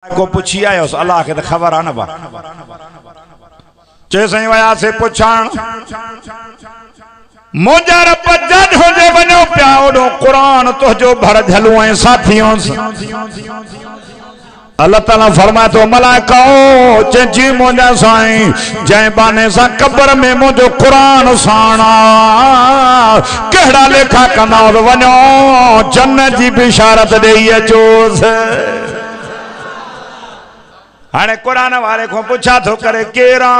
को पुछी आयो अल्लाह के तो खबर आ न बा चे सही वया से पुछण मुंहिंजा रब जज हुजे वञो पिया ओॾो क़ुरान तुंहिंजो भर झलूं ऐं साथियों अल्लाह ताला फरमाए तो मलाइका चेंजी मुंहिंजा साईं जंहिं बाने सां कब्र में मुंहिंजो क़ुरान साणा कहिड़ा लेखा कंदा वञो जन्नत जी बिशारत ॾेई अचोसि। हाणे कुरान वारे को पुछा थो करे केरा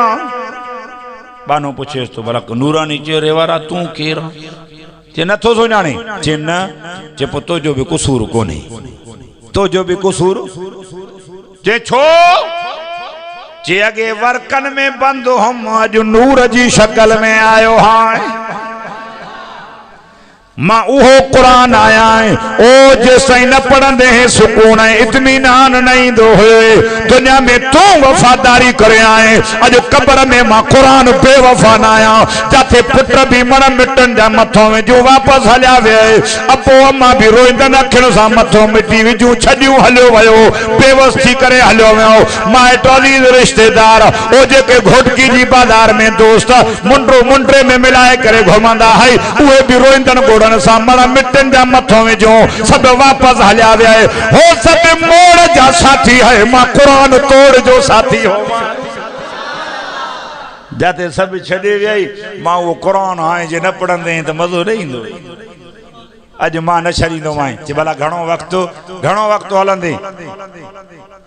बानो पुछेस तो भला नूरानी चेहरे वारा तू केरा चे नथो सुञाणे चे न चे पुतो जो भी कसूर कोने तो जो भी कसूर चे छो चे अगे वर्कन में बंद हम अज नूर जी शक्ल में आयो हां मां उहो कुरान आया है ओ जेसई न पढ़ंदे हैं सुकून है इत्मीनान नहीं दो हुए दुनिया में तू वफादारी करे आए अज कब्र में मां कुरान बेवफा ना आया जाते पुत्र भी मण मिटन जा मथों में जो वापस हलिया वे अबो अम्मा भी रोइंदन अखिन सा मथों मिटी विजू छडियो हलियो वयो बेवस थी करे हलियो वयो मां टोली रिश्तेदार ओ जेके घोटकी जी बाजार में दोस्त मुंडरो मुंडरे में मिलाए करे घुमंदा है उहे भी रोइंदन गोड़ सामने मिटन जा मथों में जो सब वापस हलिया वे हो सब मोड़ जा साथी है मां कुरान तोड़ जो साथी हो जाते सब छड़े वे मां वो कुरान आए जे न पढ़ंदे तो मजो नहीं इंदो अज मां न छड़ींदो मां जे भला घणो वक्त हलंदे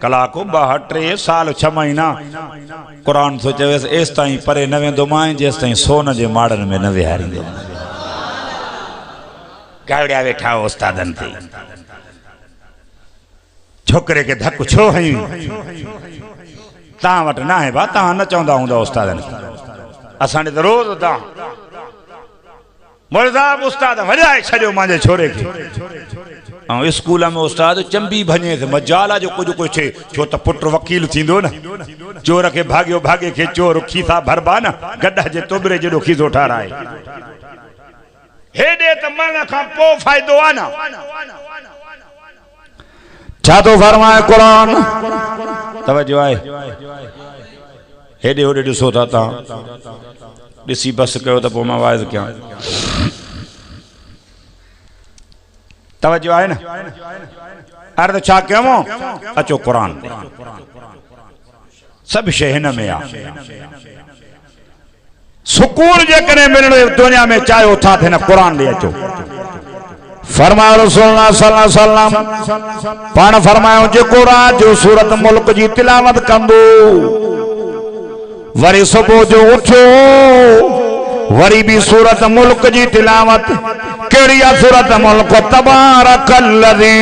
कलाक 62 साल 6 महीना कुरान तो चवेस एस ताई परे न वेंदो मां जेस ताई सोन जे माड़न में न विहारींदो गावड़िया वेठा उस्तादन थे छोकरे के धक छो हई ता वट ना है बा ता न चौंदा हुंदा उस्तादन असां तो रोज ता मुर्दा उस्ताद वजाए छड़ियो मांजे छोरे के स्कूल में उस्ताद चंबी भने थे मजाला जो कुछ छे छो त पुत्र वकील थींदो न चोर के भाग्यो भागे के चोर खीसा भरबा न गड्ढा जे तोबरे जेडो खीसो ठाराए हेडे त मन का पो फायदो आना छा तो फरमाए कुरान तवज्जो आए हेडे होडे दिसो था दिसी बस कयो त पो मां वाइज क्या तवज्जो आए ना अर्ध छा कयो अचो कुरान सब शय हिन में आ सुकून जे करे मिलने दुनिया में चाहो था थे ना कुरान ले अचो फरमायो रसूलुल्लाह सल्लल्लाहु अलैहि वसल्लम पाण फरमायो जेको रात जो सूरत मुल्क जी तिलावत कंदो वरी सुबह जो उठो वरी भी सूरत मुल्क जी तिलावत केड़ी सूरत मुल्क तबारकल्लज़ी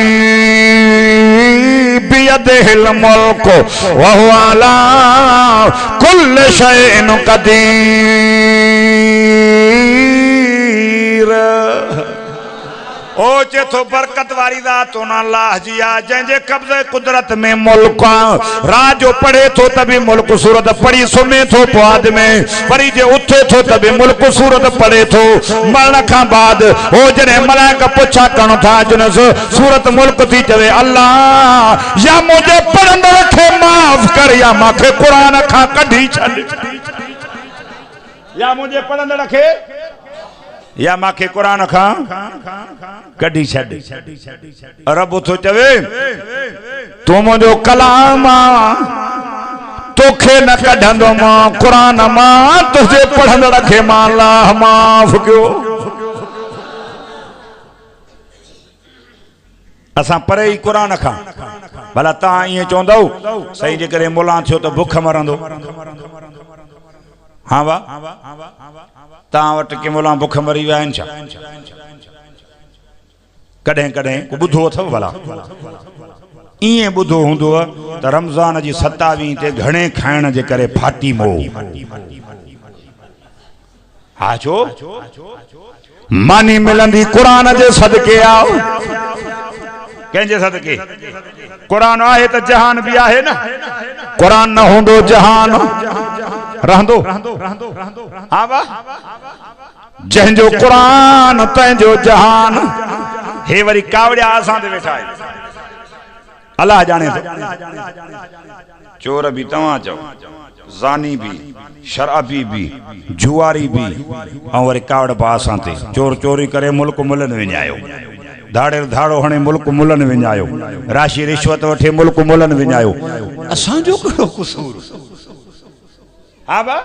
बियदिहिल मुल्क व हुवा अला कुल्लि शैइन क़दीर ओ चेथो बरकत वारी दात ना अल्लाह जी आ जे कब्जे कुदरत में मुल्क रात जो पढ़े तो तभी मुल्क सूरत पढ़ी सुमे तो बाद में पढ़ी जे उठे तो तभी मुल्क सूरत पढ़े तो मरण का बाद ओ जने मलाइका पूछा कण था जने सूरत मुल्क थी चवे अल्लाह या मुझे पढ़ंदड़ के माफ कर या माखे कुरान खा कढी छड़ या मुझे पढ़ंदड़ के या माखे कुरान खा कढी छड़ रब तो चवे तू मुझो कलाम तोखे न कढंदो मां कुरान मां तुझे पढ़ंदड़ खे मां अल्लाह माफ कयो असां परे ही कुरान खा भला ता ये चोंदो सही जे करे मोला थियो तो भूख मरंदो हां वा ता वट के मोला भूख मरी विया आहिनि छा कॾहिं कॾहिं को ॿुधो अथव भला ईअं ॿुधो हूंदो त रमज़ान जी 27 ते घणे खाइण जे करे फाटी मो हा छो मानी मिलंदी कुरान जे सदके आओ कंहिंजे सदके कुरान आहे त जहान भी आहे न कुरान न हूंदो जहान रहंदो हा बा जंहिंजो कुरान तंहिंजो जहान हे वरी कावड़िया असां ते वेठा आहे अल्लाह जाने तो चोर भी तव्हां चओ, ज़ानी भी, शराबी भी, जुआरी भी, ऐं वरी कावड़ पासां ते चोर चोरी करे मुल्क मुल्हनि विञायो, धाड़े धाड़ो हणे मुल्क मुल्हनि विञायो, राशि रिश्वत वठे मुल्क मुल्हनि विञायो। असांजो कहिड़ो क़सूर? हा बा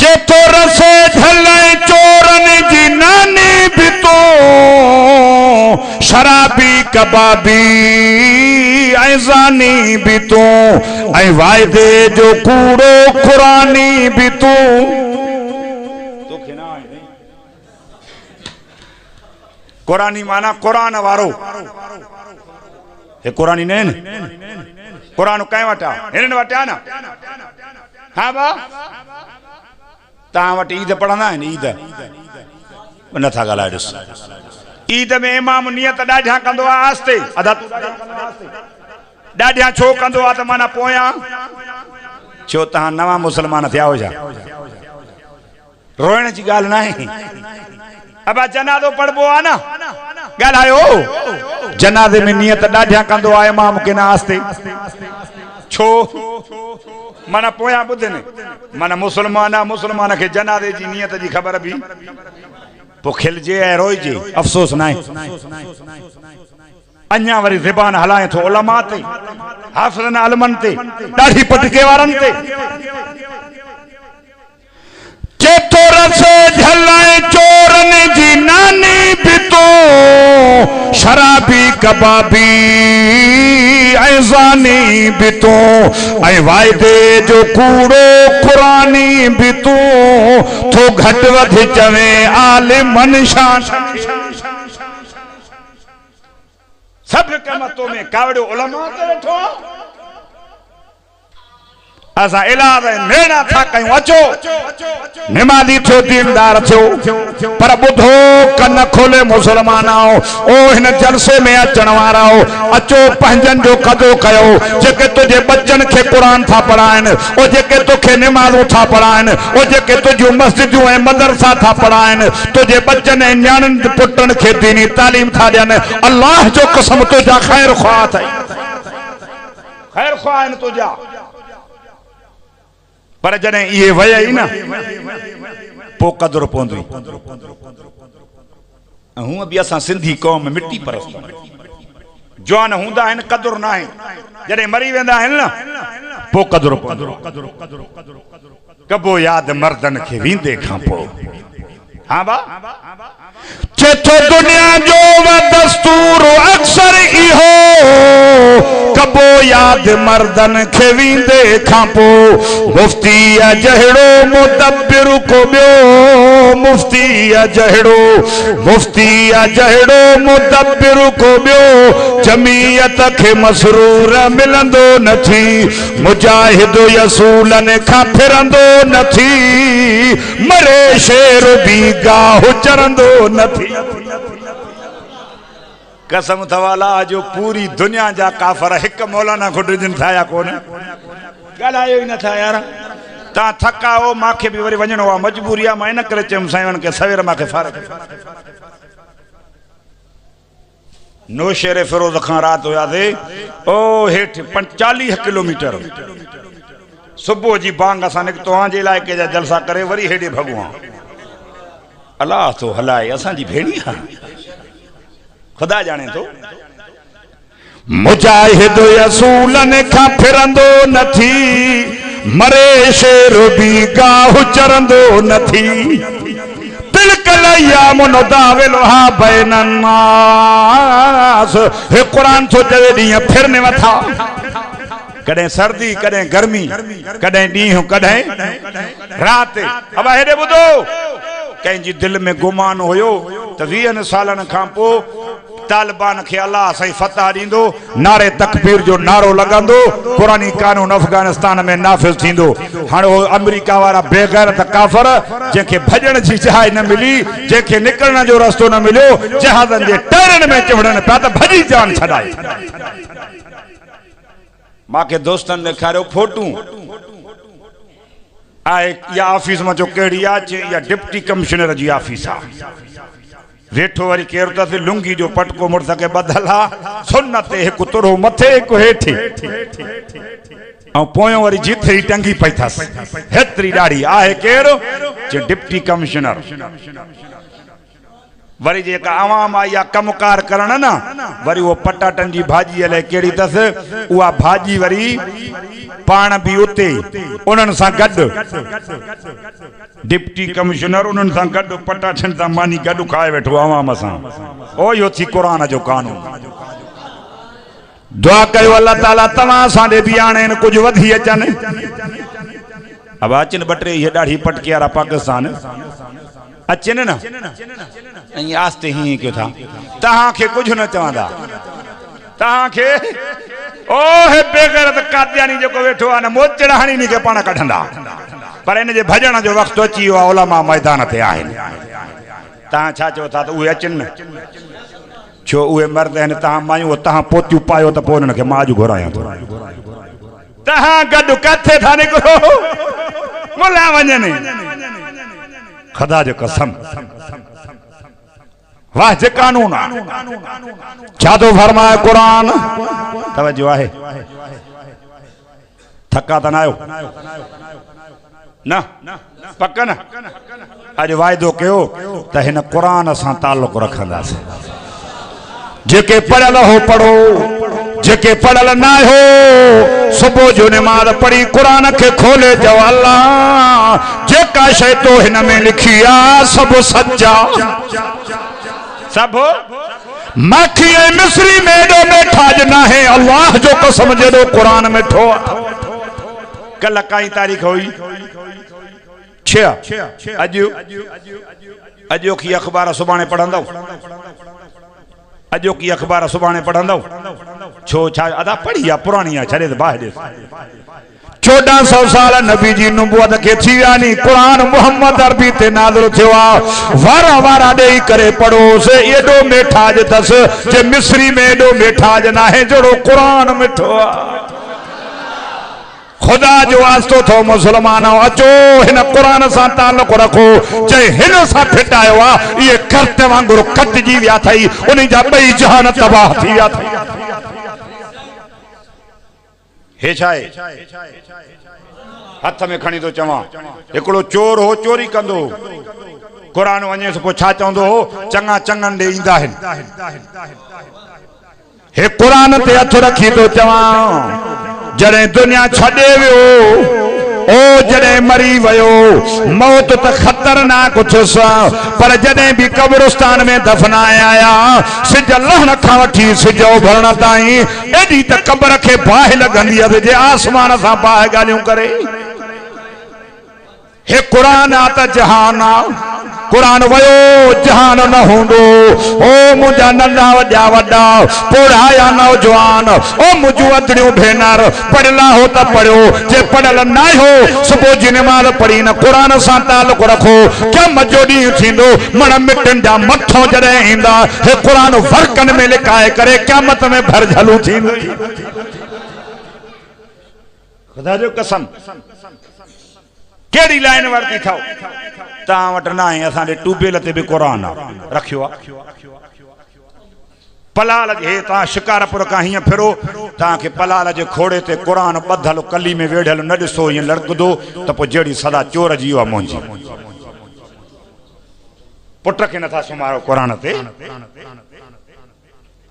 केतो रसे झले चोरनि जी नानी भी तो, शराबी कबाबी ऐं ज़ानी भी तो, ऐं वाइदे जो कूड़ो क़ुरानी भी तो। क़ुरानी माना क़ुरान वारो, हे क़ुरानी न क़ुरान कंहिं वटि आहे? हिननि वटि आहे न? हा बा तव्हां वटि ईद पढ़ंदा आहिनि? ईद नथा ॻाल्हाए ॾिस। ईद में इमाम नियत ॾाढियां कंदो आहे आस्ते, अदा ॾाढियां छो कंदो आहे त माना पोयां छो तव्हां नवां मुस्लमान थिया हो छा? रोइण जी ॻाल्हि न आहे। अबा जनाज़ो पढ़बो आहे न, ॻाल्हायो। जनाज़े में नियत ॾाढियां कंदो आहे इमाम के न आस्ते छो? माना पोयां ॿुधनि, माना मुस्लमान खे जनाज़े जी नियत जी ख़बर बि पोइ खिलजे ऐं रोइजे, अफ़सोस न आहे। अञा वरी ज़बान हलाए थो उलमा ते, हाफ़िज़नि आलिमनि ते, ॾाढी पटके वारनि ते। केतो रसे झलाए चोरनि जी नानी भी तो, शराबी कबाबी ऐं ज़ानी भी तो, ऐं वाइदे जो कूड़ो क़ुरानी भी तो, थो घटि वधि चवे आलिमनि शान। सभु कमतों में कावड़ो उलमा ते वेठो। असां इलाज नेड़ा था कयूं, अचो निमाज़ी थियो, दीनदार थियो, पर ॿुधो कन खोले मुसलमान आओ, ओ हिन जलसे में अचण वारा हो, अचो पंहिंजनि जो क़दो कयो। जेके तुंहिंजे बच्चनि खे क़ुरान था पढ़ाइनि, ओ जेके तोखे निमाज़ूं था पढ़ाइनि, ओ जेके तुंहिंजूं मस्जिदूं ऐं मदरसा था पढ़ाइनि, तुंहिंजे बच्चनि ऐं न्याणियुनि पुटनि खे दीनी तालीम था ॾियनि, अल्लाह जो कसम तुंहिंजा ख़ैर ख़्वाह अथई, ख़ैर ख़्वाह आहिनि तुंहिंजा। पर जॾहिं इहे वयई न पोइ क़दुरु पवंदी। हूअं बि असां सिंधी क़ौम मिटी परस्त जवान हूंदा आहिनि, क़दुरु न आहे। जॾहिं मरी वेंदा आहिनि न पोइ क़दुरु पवंदो। कबो यादि मर्दनि खे वींदे खां पोइ। हाँ बा चेतो दुनिया जो दस्तूर अक्सर इहो, कबो याद मर्दन खे वींदे खां पोइ। मुफ्ती जहिड़ो मुदब्बिर को ॿियो, मुफ्ती जहिड़ो मुदब्बिर को ॿियो, जमीयत खे मसरूर मिलंदो नथी, मुजाहिद यसूलनि खां फिरंदो नथी, मरे शेर बि गाह चरंदो नथी। कसम थवाला जो पूरी दुनिया जा काफ़र हिक मौलाना खुडजन थाया कोन, ॻाल्हायो ई नथा यार। तव्हां थका हो, मूंखे बि वरी वञिणो आहे, मजबूरी आहे। मां इन करे चयुमि साईं खे सवेर मूंखे फ़र्क़ु। नौशेरे फिरोज़ खां राति हुयासीं ओ हेठि 40 किलोमीटर। सुबुह जी बांग असां निकितो जे इलाइक़े जा जलसा करे वरी हेॾे भॻूं। अल्लाह तो हलाए असांजी भेणी आहे, खुदा जाने तो। मुजाहिद यसूलनि खां फिरंदो नथी, मरे शेर बि गाह चरंदो नथी। तिलकल अय्याम नुदाविलुहा बैनन नास, हे क़ुरान थो चवे ॾींहं फिरने वथा, कॾहिं सर्दी कॾहिं गर्मी, कॾहिं ॾींहुं कॾहिं राति। अब हेॾे ॿुधो, कंहिंजी दिलि में गुमान हुयो त 20 सालनि खां पोइ तालिबान खे अल्लाह सही फतह ॾींदो, नारे तकबीर जो नारो लॻंदो, क़ुरानी कानून अफ़गानिस्तान में नाफ़िज़ थींदो। हाणे उहो अमेरिका वारा बेग़ैरत काफ़र जंहिंखे भॼण जी जाइ न मिली, जंहिंखे निकिरण जो रस्तो न मिलियो, जहाज़नि जे टायरनि में चिवड़नि पिया त भॼी जान छॾाई। मूंखे दोस्तनि ॾेखारियो फोटू आहे, इहा ऑफिस मां जो कहिड़ी आहे, या डिप्टी कमिश्नर जी ऑफिस आहे। वेठो वरी केर त लुंगी जो पटको मुड़ सके बदला सुन्नत एक तुरो मथे एक हेठी पोयों वरी जिथे टंगी पई थस हेतरी दाढ़ी आहे केर जे डिप्टी कमिश्नर वरी जेका आवाम आई या कमकार करण ना वरी वो पटाटन जी भाजी अले केड़ी तस उहा भाजी वरी पाण भी उते उनन सा गड डिप्टी कमिश्नर उनन सा गड पटाटन सा मानी गड खाए बैठो आवाम सा ओ यो थी कुरान जो कानून दुआ कयो अल्लाह ताला तमा साडे भी आणे कुछ वधी अचन अब अचन बटरे ये दाढ़ी पटके वाला पाकिस्तान अचन ना आस्ते ही क्यों था तहां के कुछ न चवंदा तहां के ओ हे बेगैरत कादियानी जो वेठो आ न मोचड़ाणी नी के पाण कढंदा पर इन जे भजन जो वक्त अची वियो उलमा मैदान ते आहिन तहां छा चो था तो उहे अचन न छो उहे मर्द आहिन तहां मायूं तहां पोतियूं पायो त पोइ उन्हनि खे मां अॼु घुरायां थो तहां गॾु किथे था निकिरो मुला वञनि खुदा जो कसम वाह जे कानून छा तो फरमाए कुरान तवज्जो आहे थका त न आयो न पक न अॼु वाइदो कयो त हिन कुरान सां ताल्लुक़ रखंदासीं जेके पढ़ियल हो पढ़ो जेके पढ़ियल न हो सुबुह जो नमाज़ पढ़ी कुरान के खोले चओ अल्लाह जेका शइ तो हिन में लिखी आहे सभु सचा सब माखी मिस्री में एडो मेठाज ना है अल्लाह जो कसम जदो कुरान में ठो कल काई तारीख हुई 6 अजो की अखबार सुभाणे पढ़ंदो अजो की अखबार सुभाणे पढ़ंदो छो छा अदा पढ़ी आ पुरानी आ छड़े बाहर 1400 साल नबी जी नबूवत के थी यानी कुरान मोहम्मद अरबी ते नाज़िल थियो आ वारा वारा देई करे पढ़ो से एडो मेठाज तस जे मिस्री में एडो मेठाज ना है जड़ो कुरान मिठो आ खुदा जो वास्तो थो मुसलमानो अचो हिन कुरान सां ताल्लुक़ रखो जे हिन सां फिटायो आ ये करते वांगुर कटजी विया थई उन जा बई जहान तबाह थी विया थई हे छाए हथ में खणी तो चवा एकड़ो चोर हो चोरी कंदो कुरान वने से छा चवंदो हो चंगा चंगन दे ईंदा आहिन हे कुरान ते हथ रखी तो चवा जड़े दुनिया छड़े वियो ओ जड़े मरी वयो मौत तो खतरनाक थुस पर जड़े भी कब्रिस्तान में दफनाया आया सिज लहण खां वठी सिजो भरण ताई एडी त कब्र के बाहि लगंदी है जे आसमान सा बाहि गालियों करे हे कुरान आ त जहान आ कुरान वयो जहान न होंदो ओ मुझा नंढा वड्या वड्डा पोढ़ाया नौजवान ओ मुझू अदड़ियों भेनर पढ़ला हो त पढ़ो जे पढ़ल ना हो सुबह जी नमाज़ पढ़ी न कुरान सां ताल्लुक़ रखो क्या मजो डी थींदो मण मिटन जा मथो जड़े इंदा हे कुरान वर्कन में लिखाए करे क़यामत में भर झलू थींदो खुदा जो कसम केड़ी लाइन वर्ती थाओ ता वट ना है असांजे ट्यूबवेल ते भी कुरान रखियो पलाल हे ता शिकारपुर का हिया फिरो ता के पलाल जे खोड़े ते कुरान बधल कली में वेढ़ल न दिसो ये लड़कदो त पो जेड़ी सदा चोर जी वा मोंजी पुट के नथा सुमारो कुरान ते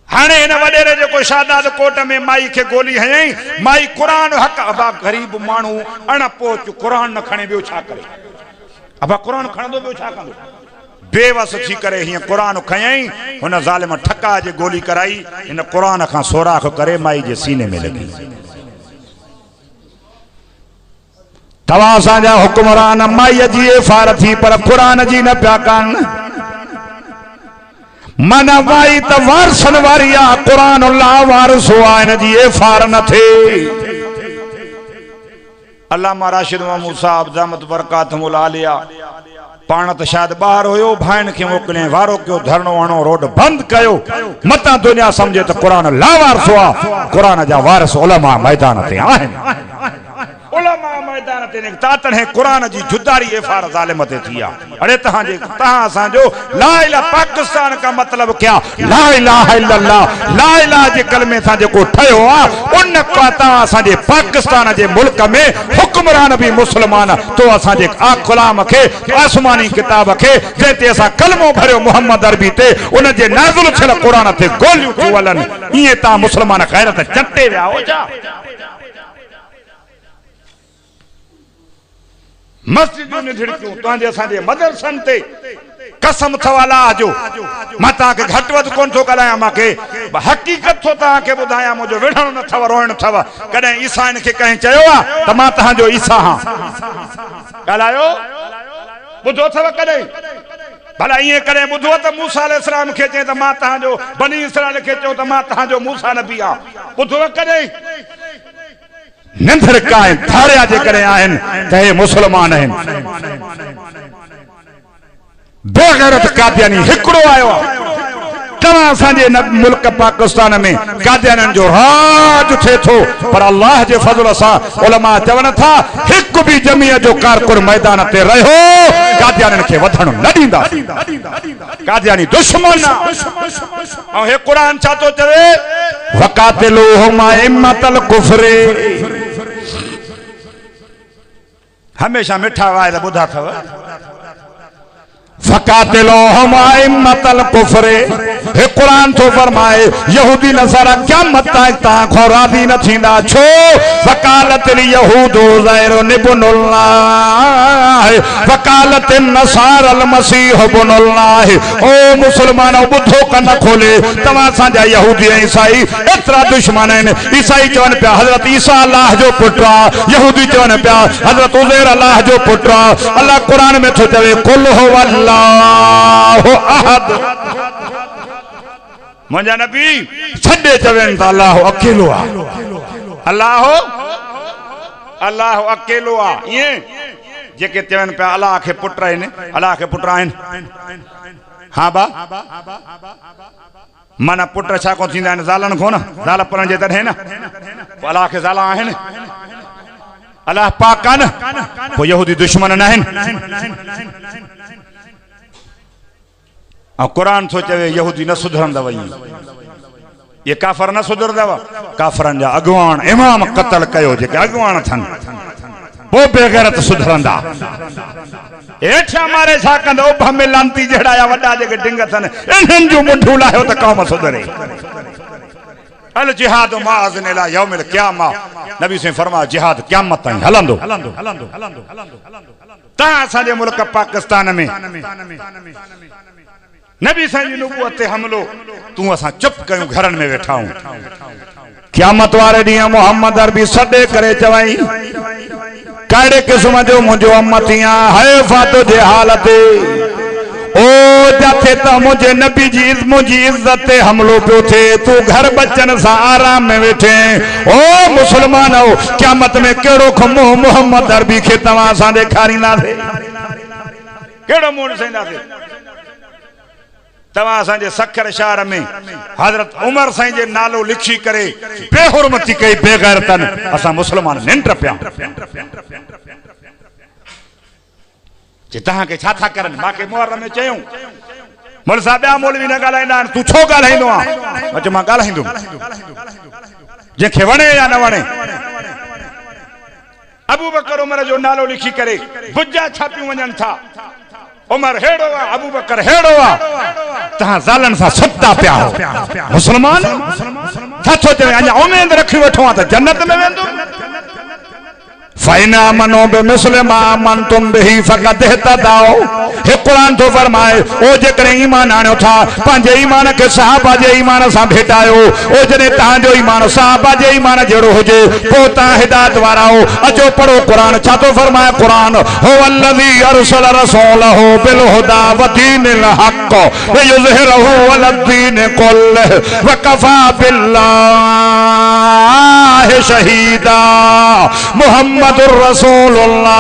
हाने इन वडेरे जो कोई शादाद कोट में माई के गोली है माई कुरान हक अबा गरीब मानू अण पोच कुरान न खणे बियो छा करे अबा कुरान खणदो बियो छा कंदो बेवस थी करे हिय कुरान खयई हुन जालिम ठका जे गोली कराई इन कुरान का सोराख करे माई जे सीने में लगी तवा साजा हुक्मरान माई जी फार थी पर कुरान जी न प्या कान मना वाई त वारसन वारी आ कुरान ला वारसो आ इन जी फार न थे अल्लामा राशिद महमूद साहब ज़हमत बरकातहुल आलिया पाण त शायद बाहर होयो भाइन के मोकले वारो क्यों धरणो वणो रोड बंद कयो मता दुनिया समझे त कुरान ला वारसो आ कुरान जा वारस उलमा मैदान ते आहिन उलमा मैदान ते निकता तने कुरान जी जुदारी एफार जालिम ते थिया। अरे तहां असांजो ला इलाहा पाकिस्तान का मतलब क्या? ला इलाहा इल्लल्लाह, ला इलाहा जे कलमे सां जेको ठयो आ उन का तहां असांजे पाकिस्तान जे मुल्क में हुक्मरान भी मुसलमान तो असांजे गुलाम खे आसमानी किताब खे जंहिंते असां कलमो भरियो मोहम्मद अरबी ते उन जे नाज़िल थियल कुरान ते गोलियूं थियूं वलनि, ईअं तहां मुसलमान ग़ैरत चटे विया हो छा? मस्जिदूं निधिड़कियूं तुंहिंजे असांजे मदरसनि ते कसम अथव अलाह जो, मां तव्हांखे घटि वधि कोन थो ॻाल्हायां, मूंखे हक़ीक़त थो तव्हांखे ॿुधायां, मुंहिंजो विढ़णु न अथव रोइणु अथव। कॾहिं ईसाइन खे कंहिं चयो आहे त मां तव्हांजो ईसा हां? ॻाल्हायो ॿुधो अथव कॾहिं? भला ईअं करे ॿुधो त मूसा अलैहिस्सलाम खे चए त मां तव्हांजो बनी इसराइल खे चयो त मां तव्हांजो मूसा नबी आहियां? ॿुधो कॾहिं? निंदर का धारिया जे करे आहिनि त हे मुसलमान आहिनि। बेगैरत कादियानी हिकिड़ो आयो आहे। तव्हां असांजे मुल्क पाकिस्तान में कादियाननि जो राज थिए थो, पर अल्लाह जे फज़ल सां उलमा चवनि था हिकु बि जमीअ जो कारकुन मैदान ते रहियो कादियाननि खे वधण न ॾींदा। कादियानी दुश्मन ऐं हे क़ुरान छा थो चवे? वक़ातिलूहुम अइम्मतल कुफ्र। हमेशा मिठा वाइदा ॿुधा अथव। फ़क़ातिलूहुम अइम्मतल कुफ्र। हे क़ुरान थो फरमाए यहूदी नसारा क़यामत ताईं तव्हां खां राज़ी न थींदा। छो? फ़क़ालतिल यहूदु उज़ैर इब्नुल्लाह फ़क़ालतिन नसारल मसीह इब्नुल्लाह। ओ मुसलमानो ॿुधो कन खोले, तव्हां असांजा यहूदी ऐं ईसाई एतिरा दुश्मन आहिनि। ईसाई चवनि पिया हज़रत ईसा अल्लाह जो पुटु आहे, यहूदी चवनि पिया हज़रत उज़ैर अल्लाह जो पुटु आहे। अल्लाह क़ुरान में थो चवे कुल हुव अल्लाहु अहद। मुंहिंजा नबी छॾे चवनि था अल्लाह अकेलो आहे, अल्लाह अकेलो आहे। ईअं जेके चवनि पिया अल्लाह खे पुट आहिनि, अल्लाह खे पुट आहिनि। हा बा माना पुट छा कोन थींदा आहिनि? ज़ालनि खां न, ज़ाल पलनि जे तॾहिं न। अल्लाह खे ज़ाल आहिनि, अल्लाह पाक आहे न, पोइ यहूदी दुश्मन न आहिनि। ऐं क़ुरान थो चवे यहूदी न सुधरंदव, ये काफ़र न सुधरंदव। काफ़रनि जा अॻुवान इमाम क़त्ल कयो, जेके अॻुवान थियनि पोइ बेग़ैरत सुधरंदा। हेठियां मारे छा कंदो? उभ में लांती जहिड़ा वॾा जेके ढिंग थियनि इन्हनि जो मुंढू लाहियो त क़ौम सुधरे। अल जिहाद माज़न इला यौमिल क़ियामा। नबी से फरमाया जिहाद क़यामत ताईं हलंदो। तव्हां असांजे मुल्क पाकिस्तान में नबी साईं जी नबूअत ते हमलो, तूं असां चुप कयूं, घरनि में वेठा आहियूं। क़यामत वारे ॾींहुं मोहम्मद अरबी सॾे करे चवई कहिड़े क़िस्म जो मुंहिंजो उम्मती आहे, हैफ़ा तुंहिंजे हालत ओ जाते त मुंहिंजे नबी जी मुंहिंजी इज़त ते हमलो पियो थिए, तूं घर बचनि सां आराम में वेठे। ओ मुसलमानो, क़यामत में कहिड़ो खमो मोहम्मद अरबी खे तव्हां असां ॾेखारींदासीं? कहिड़ो मुंहुं ॾिसाईंदासीं? तव्हां असांजे सखर शहर में हज़रत उमर साईं जे नालो लिखी करे बेहुरमती कई बेग़ैरतनि, असां मुसलमान निंड पिया। जे तव्हांखे छा था करनि? मूंखे मुहर्रम में चयूं मोल साहब ॿिया मौलवी न ॻाल्हाईंदा आहिनि, तूं छो ॻाल्हाईंदो आहे? मां चयो मां ॻाल्हाईंदुमि, जंहिंखे वणे या न वणे। अबू बकर उमर जो नालो लिखी करे भुजा छापियूं वञनि था। उमर हेड़ो आहे, अबू बकर हेड़ो आहे, तव्हां ज़ालनि सां सुता पिया हो। मुसलमान छा थो चवे? अञा उमेद रखी वठो आहे त जन्नत में वेंदो। फ़ैन आमनू बिमिस्लि मा आमनतुम बिही फ़क़द इहतदौ। हे क़ुरान थो फरमाए ओ जेकॾहिं ईमान आणियो था पंहिंजे ईमान खे सहाबा जे ईमान सां भेटायो। ओ जॾहिं तव्हांजो ईमान सहाबा जे ईमान जहिड़ो हुजे पोइ तव्हां हिदायत वारा हो। अचो पढ़ो क़ुरान, छा थो फरमाए क़ुरान? हुवल्लज़ी अरसल रसूलहु बिलहुदा व दीनिल हक़ लियुज़हिरहु अलद्दीन कुल्लिहि व कफ़ा बिल्लाहि शहीदा। मुहम्मदुर रसूलुल्लाह।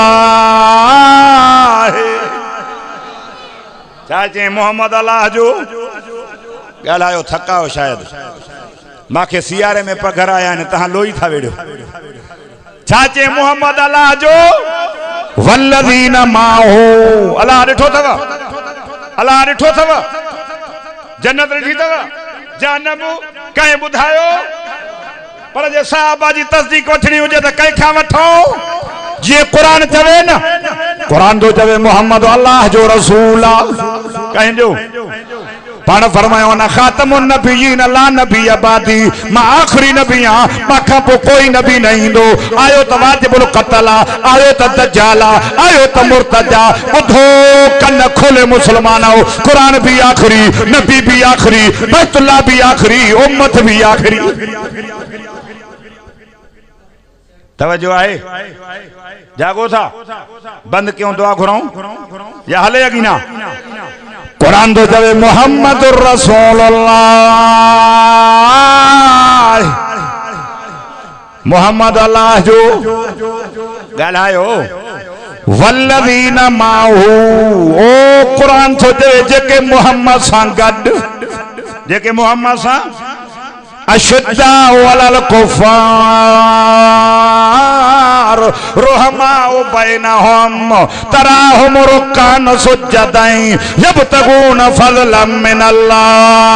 चाचे मोहम्मद अल्लाह जो ॻाल्हायो थकायो शायद। मांखे सियारे में पघर आया आहिनि, तव्हां लोई था वेड़ियो। छाचे मोहम्मद अल्लाह जो वल्लदीन माहू अल्लाह ॾिठो अथव अल्लाह ॾिठो अथव जन्नत ॾिठी अथव जहन्नम कंहिं ॿुधायो पर जे साहबा जी तस्दीक वठणी हुजे त कंहिंखां वठो जीअं क़ुरान चवे न क़ुरान तो चवे मोहम्मद अल्लाह जो रसूल आहे कंहिंजो पाण फरमायो न खातमुन नबियीन ला नबी अबादी मां आखिरी नबी आं मां पोइ कोई नबी न ईंदो आयो त वाजिबुल क़त्ल आयो त दज्जाल आयो त मुर्तजा ॿुधो कन खोले मुसलमान क़ुरान भी आखिरी नबी भी आखिरी बैतुल्लाह भी आखिरी उम्मत भी आखिरी तवज्जो आहे जागो था बंद क्यों दुआ घुराऊं या हले अगी ना कुरान तो चवे मुहम्मदुर रसूलुल्लाह मोहम्मद अल्लाह जो ॻाल्हायो वल्लदीन माहू ओ कुरान तो चवे जेके मोहम्मद सां गॾु जेके मोहम्मद सां अशुद्दा वलल कुफार रुहमाउ बैनहुम तराहुम रुक्कान सुज्जदैन यब्तगून फज़लन मिनल्लाहि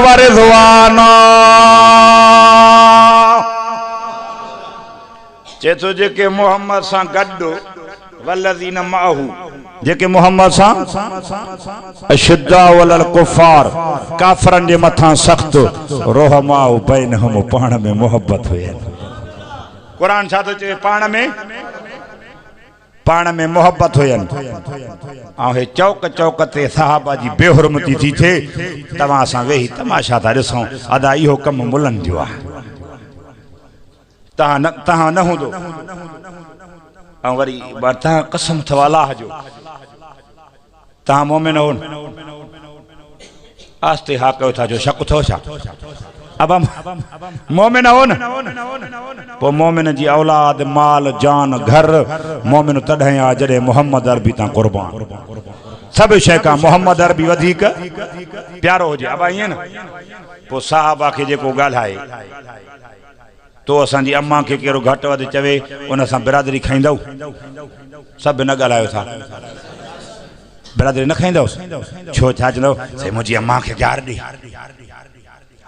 व रिज़वाना चेतो जेके मोहम्मद सां गॾु वल्लज़ीन माहू जेके मोहम्मद सां अशुद्दा वलल कुफार काफरन जे मथां सख्त रुहमाउ बैनहुम पाण में मोहब्बत हुए कुरान छा तो चवे पाण में मोहब्बत हुयन ऐं हे चौक चौक ते सहाबा जी बेहुरमती थी थे तव्हां सां वेही तमाशा था ॾिसूं अदा इहो कम मुलन जो आहे तव्हां न हूंदो ऐं वरी तव्हां कसम अथव अलाह जो तव्हां मोमिन हो आस्ते हा कयो था जो शक थो छा अब मोमिन हो न पोइ मोमिन जी औलाद माल जान घर मोमिन तॾहिं आहे जॾहिं मोहम्मद अरबी तां कुर्बान सब शइ खां मोहम्मद अरबी वधीक प्यारो हुजे अब ईअं न पोइ साहबा खे जेको ॻाल्हाए तो असांजी अम्मा खे कहिड़ो घटि वधि चवे उन सां बिरादरी खाईंदव सभु न ॻाल्हायो था बिरादरी न खाईंदव छो छा चवंदव साईं मुंहिंजी अम्मा खे ॻार ॾे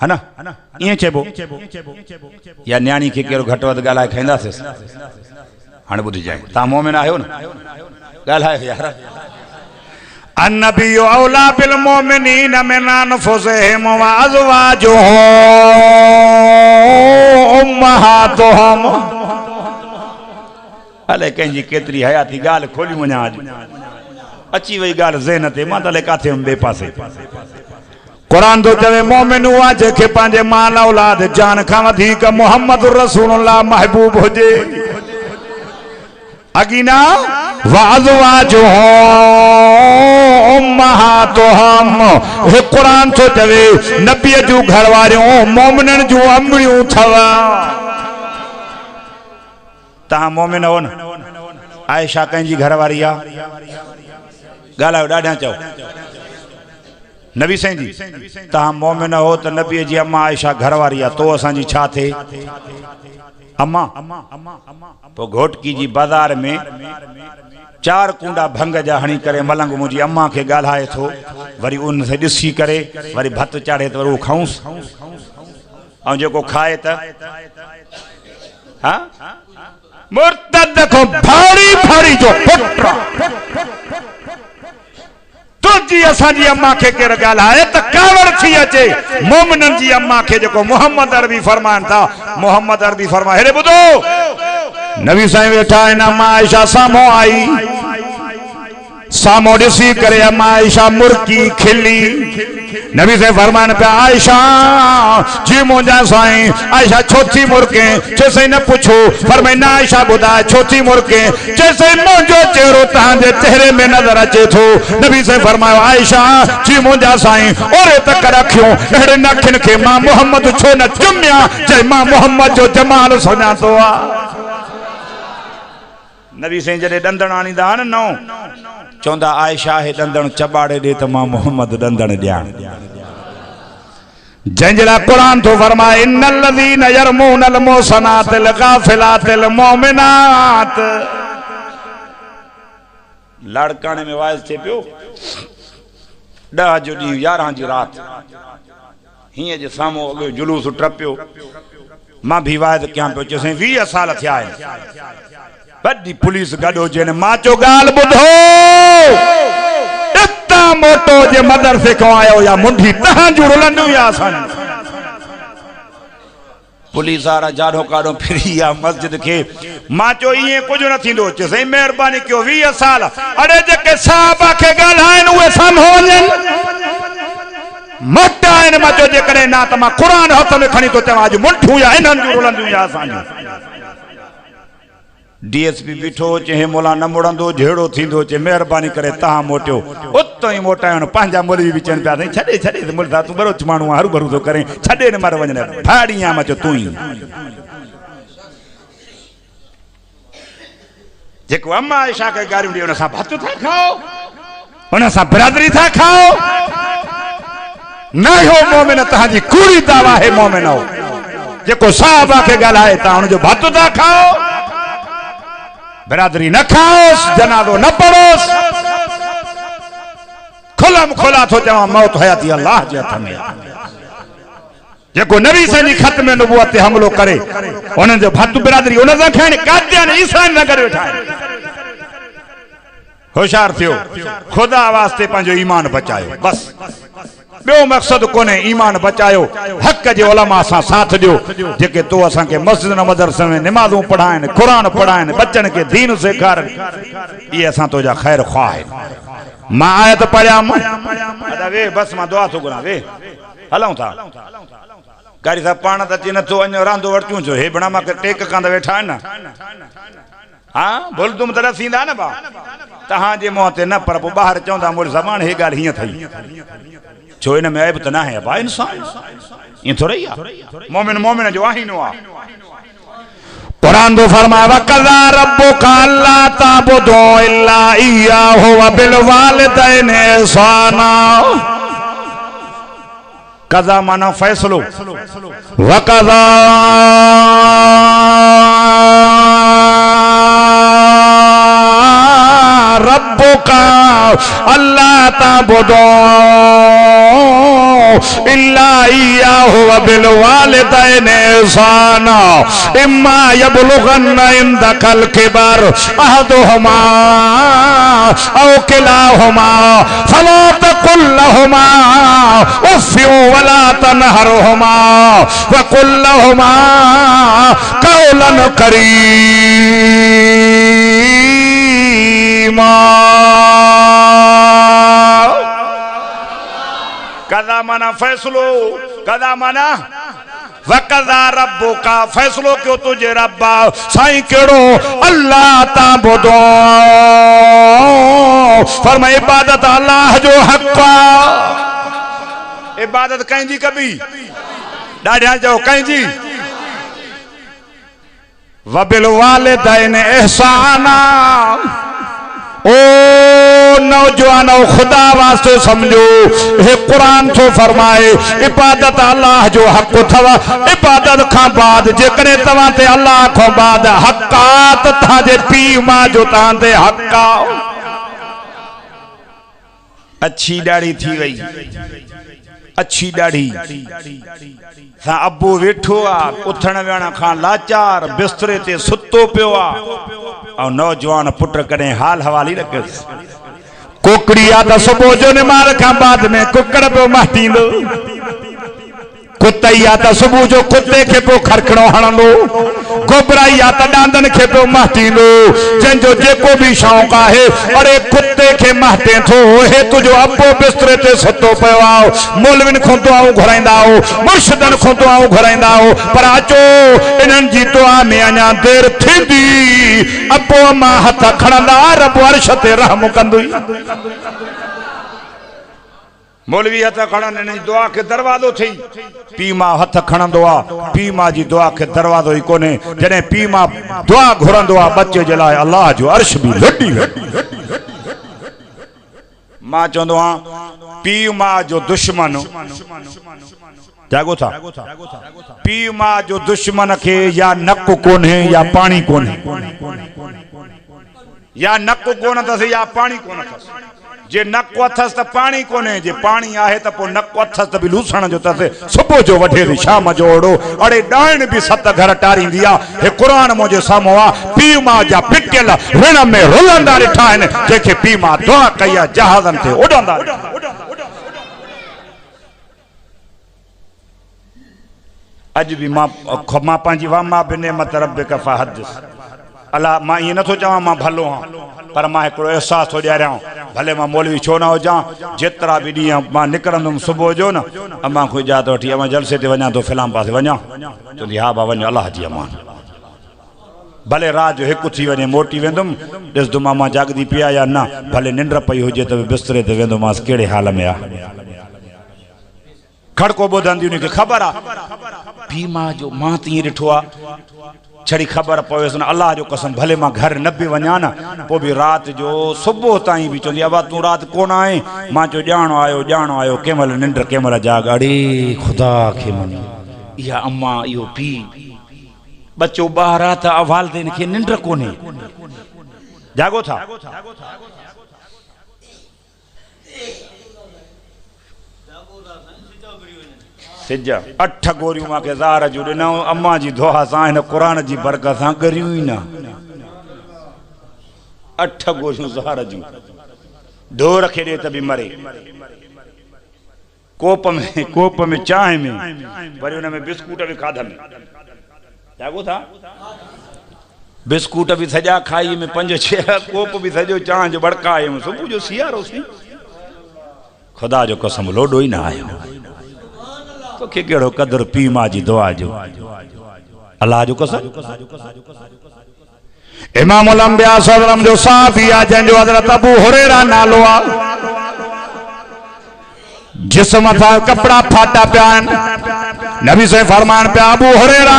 है न ईअं चइबो या न्याणी खे कहिड़ो घटि वधि ॻाल्हाए खाईंदासीं हाणे ॿुधिजांइ तव्हां मोमिन आहियो न ॻाल्हायो यार अन्नबी औला बिल मोमिनीन मिन अनफुसिहिम व अज़वाजुहुम उम्महातुहुम हले कंहिंजी केतिरी हयाती ॻाल्हि खोली वञा अॼु अची वई ॻाल्हि ज़हन ते मां त हले काथे ॿिए पासे कुरान तो चवे मोमिन हुआ जेके पंहिंजे माल औलाद जान खां वधीक मोहम्मद रसूलुल्लाह महबूब हुजे अगीना वाज़वाजुहुम उम्महातुहुम हे कुरान तो चवे नबी जूं घर वारियूं मोमिनन जूं अम्मियूं थव तव्हां मोमिन हो न आयशा कंहिंजी घर वारी आहे ॻाल्हायो ॾाढा चओ नबी साईं जी तव्हां मोमिन हो त नबीअ जी अम्मा आयशा घर वारी आहे तो असांजी छा थिए अम्मा पोइ घोटकी जी बाज़ार में 4 कुंडा भंग जा हणी करे मलंग मुंहिंजी अम्मा खे ॻाल्हाए थो वरी उन से ॾिसी करे वरी भत चाढ़े त वरी उहो खाऊंसि ऐं जेको खाए त हा मुर्तद को भारी भारी जो पुट तुझी असांजी अम्मा खे केरु ॻाल्हाए त कावड़ थी अचे मोमिननि जी अम्मा खे जेको मोहम्मद अरबी फरमाइनि था मोहम्मद अरबी फरमाए हेॾे ॿुधो नबी साईं वेठा आहिनि अम्मा आयशा साम्हूं आई साम्हूं ॾिसी करे अम्मा आयशा मुर्की खिली नबी साईं फरमाइनि पिया आयशा जी मुंहिंजा साईं आयशा छो थी मुर्के चइसई न पुछो फरमाई न आयशा ॿुधाए छो थी मुर्के चइसई मुंहिंजो चेहरो तव्हांजे चेहरे में नज़र अचे थो नबी साईं फरमायो आयशा जी मुंहिंजा साईं ओरे तक रखियो अहिड़े नखियुनि खे मां मोहम्मद छो न चुमिया चई मां मोहम्मद जो जमाल सुञातो आहे नबी साईं जॾहिं ॾंदण आणींदा न नओं चवंदा आयशा हे ॾंदण चबाड़े ॾे त मां मोहम्मद ॾंदण ॾियां जंजला कुरान तो फरमाए इन्नल लज़ीना यरमूनल मुहसनातिल गाफिलातिल मोमिनात। लाड़काने में वाइस थे पियो 10 जो डी 11 जी रात हिए जे सामो अगे जुलूस टपियो मां भी वाइस क्या पियो चसे 20 साल थिया बड़ी पुलिस गडो जेने मां चो गाल बुधो इतना मोटो जे मदरसे को आयो या मुंडी तहां जो रुलंदू या सन पुलिस वारा जाडो काडो फिरी या मस्जिद के मां चो ये कुछ न थींदो चसे मेहरबानी कयो 20 साल अरे जेके साहबा के गालाइन उए सन होजन मोटा इन मां चो जे करे ना त मां कुरान हथ में खणी तो चवा आज मुंठू या इनन जो रुलंदू या सन डीएसपी बिठो चे मोला न मुड़ंदो झेड़ो थींदो चे मेहरबानी करे तहां मोटियो उतो ही मोटायण पंहिंजा मोली भी चन पिया छॾे छॾे मुल्ला तू बरो माण्हू हरू भरू तो करे छॾे न मर वञने फाड़िया मचो तू ही जेको अम्मा आयशा के गारियूं ॾे उन सां भत था खाओ उन सां बिरादरी था खाओ न हो मोमिन तहांजी कूड़ी दावा है मोमिन हो जेको साहबा के ॻाल्हाए तहां उन जो भत था खाओ बिरादरी न खाओस जनाजो न पढ़ोस खुलम खुला तो चवा मौत हयाती अल्लाह जे हथ में जेको नबी सजी खत में नबूवत ते हमलो करे उन जो भत बिरादरी उन सां खाइण कादियान ईसान न करे वेठा होशियार थियो खुदा वास्ते पंहिंजो ईमान बचायो बस बो मकसद कोने ईमान बचायो हक जे उलमा सां साथ दियो जेके तो असा के मस्जिद न मदरसे में नमाजों पढ़ाइन कुरान पढ़ाइन बच्चन के दीन सिखार ये असा तो जा खैर ख्वाह है मां आयत पढ़ियाम अदा वे बस मां दुआ तो गुना वे हलऊं था कारी साहब पाण त अची नथो अञो रांदो वरतियूं छो हे बणा मां के टेक कंद वेठा आहिनि न हाँ बोल तुम तरह सींदा न बा तहां जे मुंह ते न पर पोइ ॿाहिरि चवंदा मोर ज़बान हे ॻाल्हि हीअं थई छो इन में ऐब त न है बा इंसान ईअं थोड़ी आहे मोमिन मोमिन जो आहीनो आहे कुरान तो फरमाया वक़ज़ा रब्बुका अल्ला ताबुदू इल्ला इय्याहु व बिल वालिदैनि इहसाना कज़ा माना फैसलो वक़ज़ा रब्बुका अल्ला ताबुदू इल्ला इय्याहु व बिल वालिदैनि इहसाना इम्मा यबलुगन्ना इंदकल किबर अहदुहुमा औ किलाहुमा फला तकुल लहुमा उफ़्फिन वला तनहरहुमा वकुल लहुमा कौलन करीमा कदा माना फैसलो कदा माना वक़ज़ा रब्बुका फैसलो क्यों तुझे रब्बा साईं केड़ो अल्लाह ताबुदू फरमाए इबादत अल्लाह जो हक़ इबादत कंहिंजी कबी ॾाढा चओ कंहिंजी वबिल वालिदैनि इहसाना ओ नौजवानो खुदा वास्ते समझो हे कुरान तो फरमाए इबादत अल्लाह जो हक थवा इबादत का बाद जेकरे तवा ते अल्लाह को बाद हक़ात था जे पी मां जो तां ते हक़ा अच्छी दाढ़ी थी वई अच्छी दाढ़ी सा अबू वेठो आ उथण वेहण खां लाचार बिस्तरे ते सुतो पियो आ और नौजवान पुट कॾहिं हाल हवाली रखियसि कुकड़ी आ त सुबुह जो निमार खां बाद में कुकड़ पियो माटींदो कुतई आ त सुबुह जो कुत्ते खे पियो खरखड़ो हणंदो गोबराई आ त डांदन खे पियो महटींदो जंहिंजो जेको भी शौक़ आहे अरे कुत्ते खे महटे थो हे तुंहिंजो अबो बिस्तरे ते सुतो पियो आहे मौलविन खां दुआऊं घुराईंदा हो मुर्शिदन खां दुआऊं घुराईंदा हो पर अचो इन्हनि जी दुआ में अञा देर थींदी अबो अम्मा हथ खणंदा रब अर्श ते रहम कंदुई मौलवी हथ खणनि दुआ के दरवाजो थी पी मां हथ खणंदो आहे पी मां जी दुआ के दरवाजो ही कोने जॾहिं पी मां दुआ घुरंदो आहे बच्चे जे लाइ अल्लाह जो अर्श भी लॾी मां चवंदो आहियां पी मां जो दुश्मन जागो था पीउ मां जो दुश्मन के या नक कोन्हे या पानी कोन्हे, या नक कोन अथसि या पानी कोन अथसि। जे नक अथसि त पानी कोन्हे, जे पानी आहे त पोइ नक अथसि त बि लूसण जो अथसि। सुबुह जो वठे थी शाम जो ओड़ो, अड़े डाइण बि 7 घर टारींदी आहे। हे क़ुरान मुंहिंजे साम्हूं आहे। पीउ मां जा पिटियल ऋण में रुलंदा ॾिठा आहिनि, जंहिंखे पीउ मां दुआ कई आहे जहाज़नि ते उॾंदा। अज भी मां पंहिंजी वामा बिने मत रब्बिक फहदिस। अल्लाह मां ईअं नथो चवां मां भलो हाँ, पर मां हिकिड़ो अहसास थो ॾियारियां, भले मां मौलवी छो न हुजां, जेतिरा बि ॾींहं मां निकिरंदुमि सुबुह जो न, अम्मा खां इजाज़त वठी अम्मा जलसे ते वञा थो फिलाम पासे वञा, चवंदी हा भाउ वञो अलाह जी अमान। भले रात जो 1 थी वञे मोटी वेंदुमि, ॾिसंदुमि अम्मा जागदी पिया या न, भले निंड पई हुजे त बिस्तरे ते वेंदोमांसि कहिड़े हाल में आहे। खड़को ॿुधंदी उनखे ख़बर आहे पीउ मां जो मां त ईअं ॾिठो आहे, छड़ी ख़बर पवेसि न अल्लाह जो कसम, भले मां घर न बि वञा न, पोइ बि राति जो सुबुह ताईं बि चवंदी अबा तूं राति कोन आहीं। मां चयो ॼाणो आयो कंहिं महिल निंड कंहिं महिल जाग। अड़े ख़ुदा खे मनी, इहा अम्मा इहो पीउ, बच्चो ॿाहिरि आहे त वालिदैन खे निंड कोन्हे। जागो था सिज 8 गोरियूं मूंखे ज़ार जूं ॾिनऊं, अम्मा जी दुआ सां हिन क़ुरान जी बरकत सां गरियूं ई न। 8 गोरियूं ज़ार जूं, ढोर खे ॾे त बि मरे। कोप में चांहि में वरी हुन में बिस्कुट बि खाधमि। जागो था बिस्कुट बि सॼा खाई में 5-6 कोप बि सॼो चांहि जो बड़कायुमि। सुबुह जो सियारो सी, ख़ुदा जो कसम लोॾो ई न आयो। तोखे कहिड़ो क़दुरु पीउ मां जी दुआ जो, अल्लाह जो कसम। इमामुल अंबिया सल्लल्लाहु जो साहबी आहे, जंहिंजो हज़रत अबू हुरैरा नालो आहे, जिस्म था कपड़ा फाटा पिया आहिनि। नबी से फरमान पिया अबू हुरैरा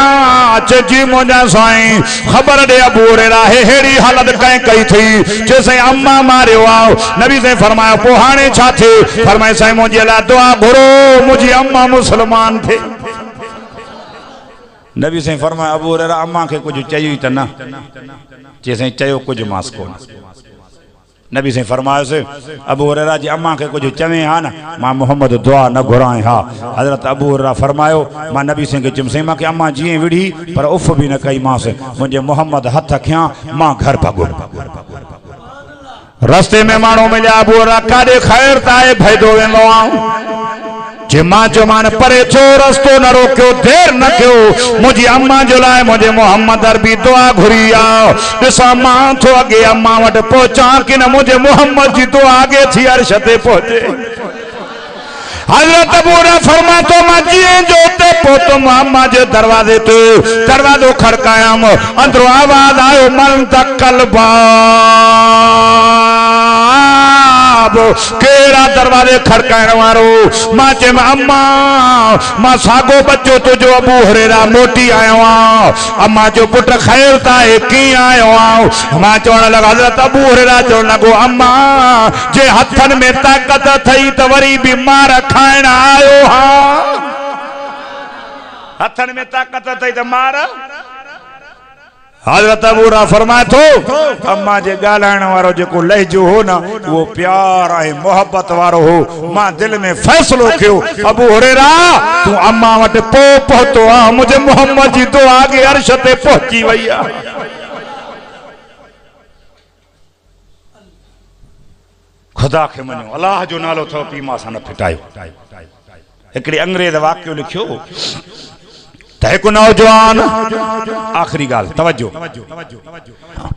चइजी मुंहिंजा साईं ख़बर ॾे अबू हुरैरा हेड़ी हालत कंहिं कई थी, चइसई अम्मा मारियो आहे। नबी से फरमायो पोइ हाणे छा थिए? फरमाए साईं मुंहिंजे लाइ दुआ घुरो, मुंहिंजी अम्मा मुस्लमान थिए। नबी से फरमायो अबू हुरैरा अम्मा खे कुझु चई त न? चइसई चयो कुझु मांस कोन। नबी से फरमायोसि अबू हुरैरा जी अम्मा के कुछ चवे हा न, मां मोहम्मद दुआ न घुराए हा। हज़रत अबू हुरैरा फरमायो मां नबी से के चुमसई मां के अम्मा जीअं विढ़ी पर उफ भी न कई मांस, मुझे मोहम्मद हथ खिया मां घर भगो। रस्ते में मानो मिलिया अबू हुरैरा काॾे ख़ैर ताए भैदो वेंदो आऊं। जे मां चयो मान परे छो रस्तो न रोकियो, देर न कयो, मुझी अम्मा जो लाइ मुझे मोहम्मद अरबी दुआ घुरी आ। ॾिसां मां थो अॻे अम्मा वटि पहुचां कि न मुझे मोहम्मद जी दुआ अॻे थी अर्श ते पहुचे। हज़रत अबू हुरैरा फरमाए तो मां जीअं जो उते पहुतुमि अम्मा जे दरवाज़े ते, दरवाज़ो खड़कायमि, अंदरो आवाज़ आयो मन तकल केड़ा दरवाजे खड़काइण वारो? मां चयो अम्मा मां सागो बच्चो तुझो अबू हुरैरा मोटी आयो आहियां। अम्मा जो पुट ख़ैर त आहे, कीअं आयो आहियां? मां चवण लॻा हज़रत अबू हुरैरा चवण लॻो अम्मा जे हथनि में ताक़त थई त वरी बि मार खाइण आयो हा। हथनि में ताक़त थई त मार। हज़रत अबू हुरैरा फरमाए थो अम्मा जे ॻाल्हाइण वारो जेको लहजो हो न वो प्यार ऐं मोहब्बत वारो हो। मां दिल में फ़ैसिलो कयो अबू हुरैरा तू अम्मा वटि पोइ पहुतो आहे, मुझे मोहम्मद जी दुआ अॻे अर्श ते पहुची वई आहे। खुदा खे मञो, अल्लाह जो नालो अथव, पीउ मां सां न फिटायो। हिकिड़े अंग्रेज़ वाक़ियो लिखियो त हिकु नौजवान, आख़िरी ॻाल्हि तवजो,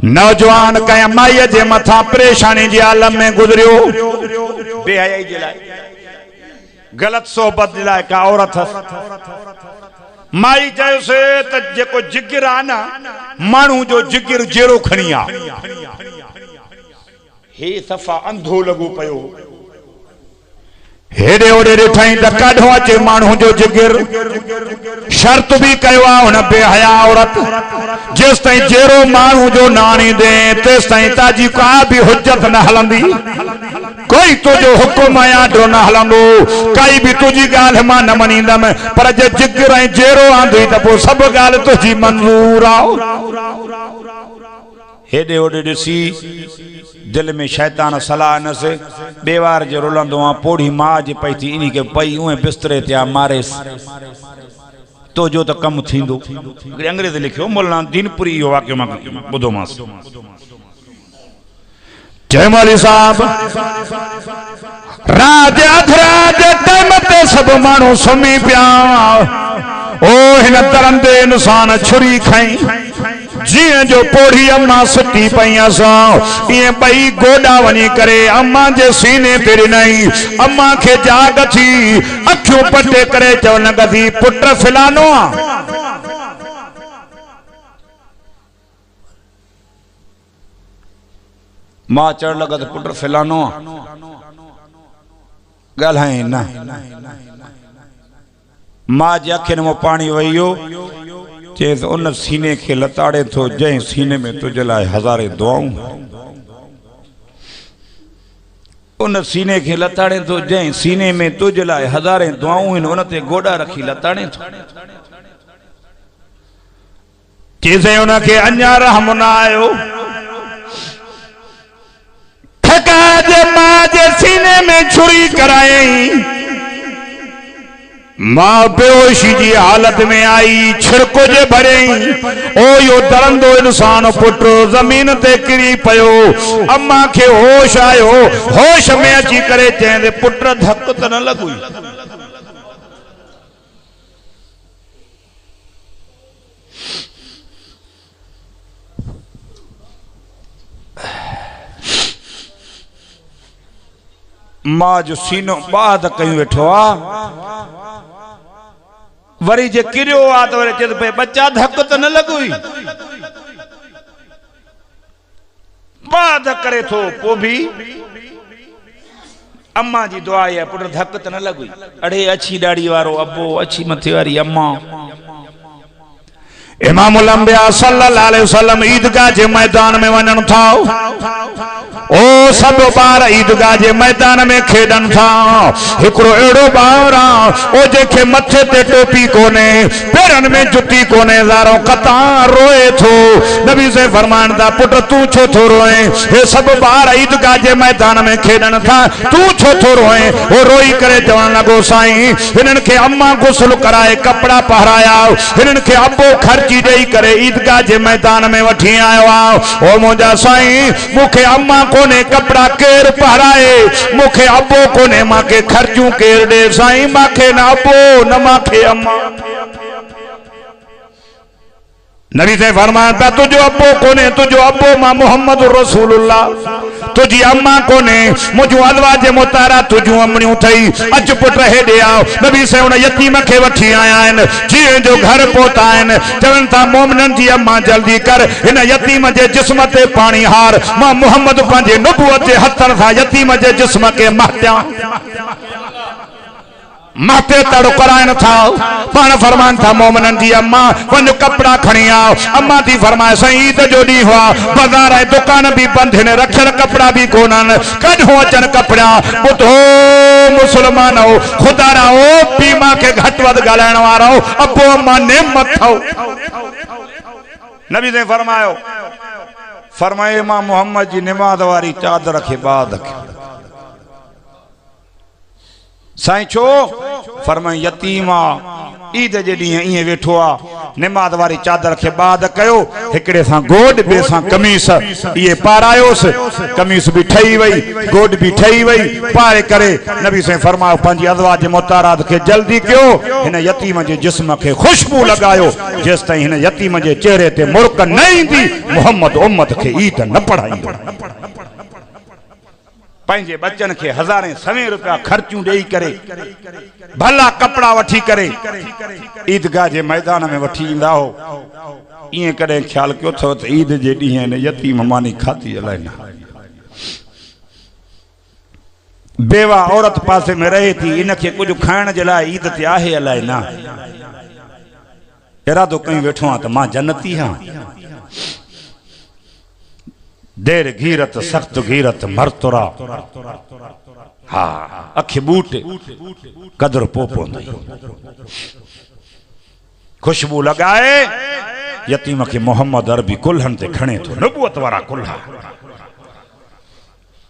नौजवान कंहिं माईअ जे मथां परेशानी जे आलम में गुज़रियो, बेहयाई जे लाइ, ग़लत सोहबत जे लाइ का औरत। माई चयोसि त जेको जिगर आहे न माण्हू जो जिगर जहिड़ो खणी आ, हे सफ़ा अंधो लॻो पियो, हेडे ओडे ॾिठई त काढो अचे माण्हू जो जिगर शर्त भी कयो आहे हुन बेहया औरत जेस ताईं जहिड़ो माण्हू जो नाणी दे तेस ताईं ताजी का भी हुज्जत न हलंदी कोई तुझो हुकुम आडो न हलंदो काई भी तुझी गाल मां न मनींदम पर जे जिगर ऐं जहिड़ो आंदी त पोइ सभु ॻाल्हि तुझी मंज़ूर आहे हेडे ओडे ॾिसी दिल में शैतान सलाह न से बेवार जो रुलंदो आ पोड़ी मां जे पई थी इनी के पई उहे बिस्तरे ते मारेस तो जो तो कम थींदो अंग्रेज लिखियो मौलाना दीनपुरी यो वाक्य मां बुधो मास जयमाली साहब राज अधराज टाइम ते सब मानो सुमी पिया ओ हिन तरंदे इंसान छुरी खाई जी जो पोड़ी अम्मा सुती पई असां ये बई गोडा वनी करे अम्मा जे सीने ते नहीं अम्मा के जाग थी अखियों पटे करे चवन गदी पुत्र फिलानो मां चढ़ लगा तो पुत्र फिलानो ॻाल्हाए न मां जे अखियुनि में पानी वहियो चेस उन सीने के लताड़े तो जै सीने में तुझे लाए हजारे दुआऊं उन सीने के लताड़े तो जै सीने में तुझे लाए हजारे दुआऊं इन उनते गोडा रखी लताड़े तो चेसे उनके अन्या रहम न आयो ठका जे मां जे सीने में छुरी कराई मां बेहोशी जी हालत में आई छिड़को जे भरे ओ यो दरंदो इंसान पुट जमीन ते किरी पयो अम्मा के होश आयो होश में अची करे चेंदे पुट धक त न लगुई मां जो सीनो बाद कयूं वेठो आ वरी जे किरियो आ तो चेत पे बच्चा धक तो न लगुई बाद करे थो पो भी अम्मा जी दुआ है पुट धक तो न लगुई अड़े अच्छी दाढ़ी वारो अब्बो अच्छी मथे वारी अम्मा इमामुल अंबिया सल्लल्लाहु अलैहि वसल्लम ईदगाह जे मैदान में वञन था ओ सब बार ईदगाह जे मैदान में खेडन था हिकड़ो एड़ो बार ओ जेके मथे ते टोपी कोने पैरन में जुती कोने ज़ारो कता रोए थो नबी से फरमान दा पुट तू छो थो रोए हे सब बार ईदगाह जे मैदान में खेडन था तू छो थो रोए ओ रोई करे चवण लगो साईं हिनन के अम्मा गुस्ल कराए कपड़ा पहराया हिनन के अब्बो खर्ची देई करे ईदगाह जे मैदान में वठी आयो आ ओ मुंजा साईं मुखे अम्मा कोने कपड़ा केर पहराए मुखे अब्बो कोने माके खर्चू केर दे साईं माखे न अब्बो न माखे अम्मा नबी से फरमाया तुझो अब्बो कोने तुझो अब्बो मां मोहम्मद रसूलुल्लाह तुझी अम्मा कोने मुझो अज़वाज मुतारा तुझो अमणियूं थई अच पुट हेडे आओ नबी से उन यतीम के वठी आया आहिनि जीअं जो घर पहुता आहिनि चवनि था मोमिननि जी अम्मा जल्दी कर हिन यतीम जे जिस्म ते पाणी हार मां मोहम्मद पंहिंजे नुबुवत जे हथनि सां यतीम जे जिस्म के महटियां माथे तड़ कराइन था पान फरमान था मोमिनन जी अम्मा वन कपड़ा खणी आओ अम्मा थी फरमाए सही ईद जो डी हुआ बाजार है दुकान भी बंद ने रखल कपड़ा भी कोनन कढो अचन कपड़ा बुधो मुसलमान हो खुदा रा ओ बीमा के घट वध गालाण वारो अब्बो अम्मा नेमत थो नबी ने फरमायो फरमाए मां मोहम्मद जी नमाज वारी चादर के बाद साईं छो फरमाई यतीमा ईद जे ॾींहुं ईअं वेठो आहे नमाज़ वारी चादर खे बाद कयो हिकिड़े सां गोड ॿिए सां कमीस इहे पारायोसि कमीस बि ठही वई गोड बि ठही वई पाए करे नबी साईं फरमायो पंहिंजी अज़वाज मुतारात खे जल्दी कयो हिन यतीम जे जिस्म खे खुशबू लॻायो जेसि ताईं हिन यतीम जे चेहरे ते मुर्क न ईंदी मुहम्मद उम्मत खे ईद न पढ़ाईंदो पंहिंजे बच्चन के हज़ारे सवें रुपया खर्चू देई करे भला कपड़ा वठी करे ईदगाह जे मैदान में वठी ईंदा हो इएं कॾहिं ख्याल कयो अथव त ईद जे ॾींहुं यतीम मानी खाती अलाए न बेवा औरत पासे में रहे थी, इनके कुछ खाइण जे लाइ ईद ते आहे अलाए ना, इरादो कहीं वेठो आ त मां जन्नती हाँ। देर घीरत सख्त घीरत मरतुरा, हाँ अखे बूटे कदर पोपो खुशबू लगाए यतीम के मोहम्मद अरबी कुल्हन ते खणे तो नबूअत वारा कुल्हा।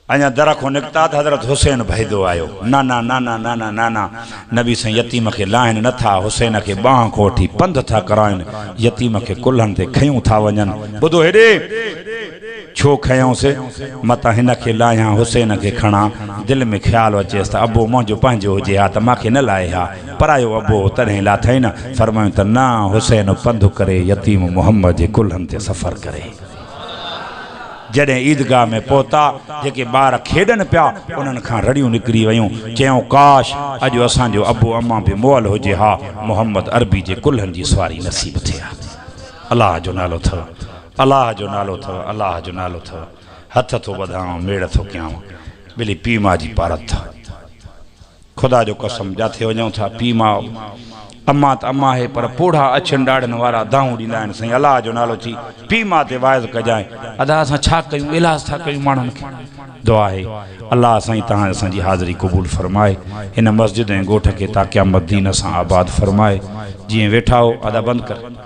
अञा दर को निकता त हज़रत हुसैन भैदो आयो, नाना नाना नाना नाना नबी साईं यतीम के लाइन नथा, हुसैन के बाह कोठी पंध था कराइन, यतीम के कुल्हन ते खयूं था वञन। बुधो हेडे छो खयों से मत हिन के लाया हुसैन के खणा, दिल में ख्याल अचेस त अबो मुंहिंजो पंहिंजो हुजे हा त मांखे न लाए हा, परायो अबो तॾहिं लाथई न। फरमायूं त ना हुसैन पंधु करे यतीम मोहम्मद जे कुल्हन ते सफ़र करे। जॾहिं ईदगाह में पहुता, जेके ॿार खेॾनि पिया उन्हनि खां रड़ियूं निकिरी वयूं, चयूं काश अॼु असांजो अबो अम्मा बि मोअल हुजे हा, मोहम्मद अरबी जे कुल्हन जी सवारी नसीब थिए हा। अलाह जो नालो अथव, अलाह जो नालो अथव, अलाह जो नालो अथव। हथ थो वधां मेड़ थो कयां, बिली पीउ माउ जी पारत अथव। खुदा जो कसम जाथे वञूं था, पीउ माउ अम्मा त अम्मा है, पर पोढ़ा अछनि ॾाढ़नि वारा दाऊं ॾींदा आहिनि। साईं अलाह जो नालो थी पीउ माउ ते वाइज़ कजांइ, अदा असां छा कयूं, इलाज था कयूं माण्हुनि खे। दुआ आहे अल्लाह साईं तव्हां असांजी हाज़िरी क़बूल फरमाए, हिन मस्जिद ऐं ॻोठ खे ता क़यामत दीन सां आबाद फरमाए। जीअं वेठा हो अदा बंदि कर।